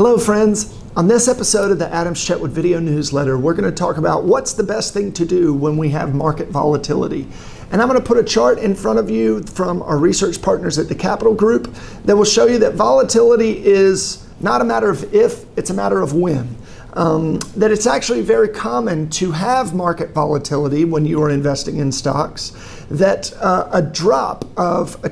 Hello friends, on this episode of the Adams Chetwood video newsletter, we're going to talk about what's the best thing to do when we have market volatility. And I'm going to put a chart in front of you from our research partners at the Capital Group that will show you that volatility is not a matter of if, it's a matter of when. That it's actually very common to have market volatility when you are investing in stocks, that a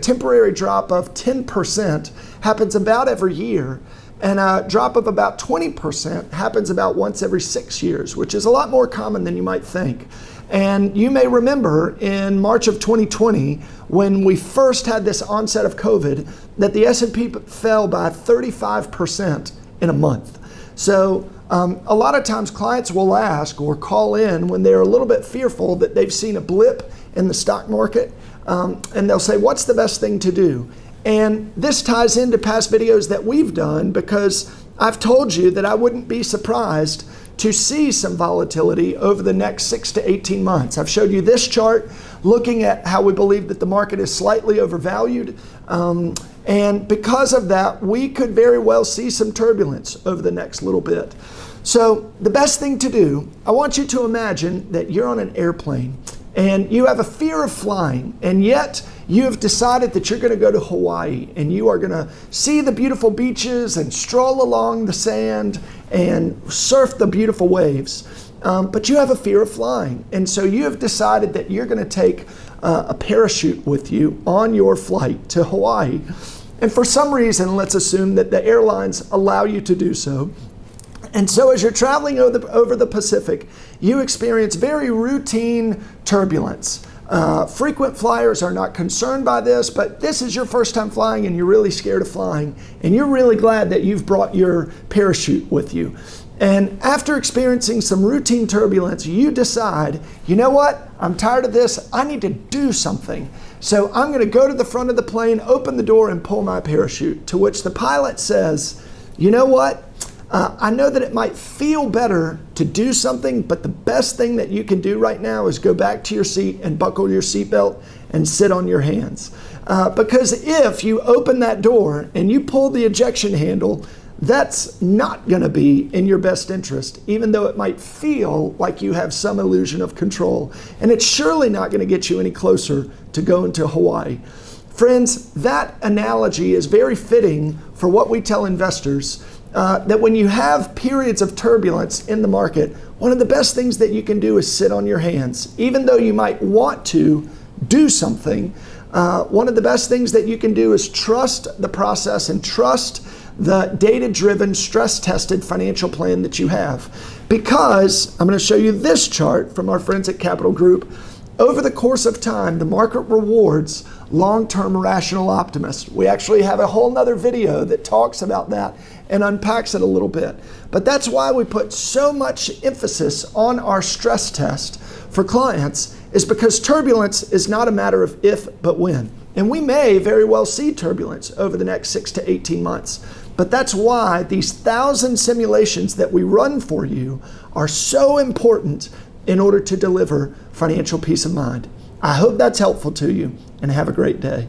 temporary drop of 10% happens about every year, and a drop of about 20% happens about once every 6 years, which is a lot more common than you might think. And you may remember in March of 2020, when we first had this onset of COVID, that the S&P fell by 35% in a month. So a lot of times clients will ask or call in when they're a little bit fearful that they've seen a blip in the stock market, and they'll say, what's the best thing to do? And this ties into past videos that we've done, because I've told you that I wouldn't be surprised to see some volatility over the next 6 to 18 months. I've showed you this chart looking at how we believe that the market is slightly overvalued. And because of that, we could very well see some turbulence over the next little bit. So the best thing to do, I want you to imagine that you're on an airplane and you have a fear of flying, and yet you have decided that you're going to go to Hawaii and you are going to see the beautiful beaches and stroll along the sand and surf the beautiful waves. But you have a fear of flying. And so you have decided that you're going to take a parachute with you on your flight to Hawaii. And for some reason, let's assume that the airlines allow you to do so. And so as you're traveling over the Pacific, you experience very routine turbulence. Frequent flyers are not concerned by this, but this is your first time flying and you're really scared of flying, and you're really glad that you've brought your parachute with you. And after experiencing some routine turbulence, you decide, you know what, I'm tired of this, I need to do something. So I'm going to go to the front of the plane, open the door, and pull my parachute. To which the pilot says, you know what, I know that it might feel better to do something, but the best thing that you can do right now is go back to your seat and buckle your seatbelt and sit on your hands. Because if you open that door and you pull the ejection handle, that's not going to be in your best interest, even though it might feel like you have some illusion of control. And it's surely not going to get you any closer to going to Hawaii. Friends, that analogy is very fitting for what we tell investors. That when you have periods of turbulence in the market, one of the best things that you can do is sit on your hands. Even though you might want to do something, one of the best things that you can do is trust the process and trust the data-driven, stress-tested financial plan that you have. Because I'm going to show you this chart from our friends at Capital Group. Over the course of time, the market rewards long-term rational optimists. We actually have a whole nother video that talks about that and unpacks it a little bit. But that's why we put so much emphasis on our stress test for clients, is because turbulence is not a matter of if, but when. And we may very well see turbulence over the next 6 to 18 months. But that's why these 1,000 simulations that we run for you are so important in order to deliver financial peace of mind. I hope that's helpful to you, and have a great day.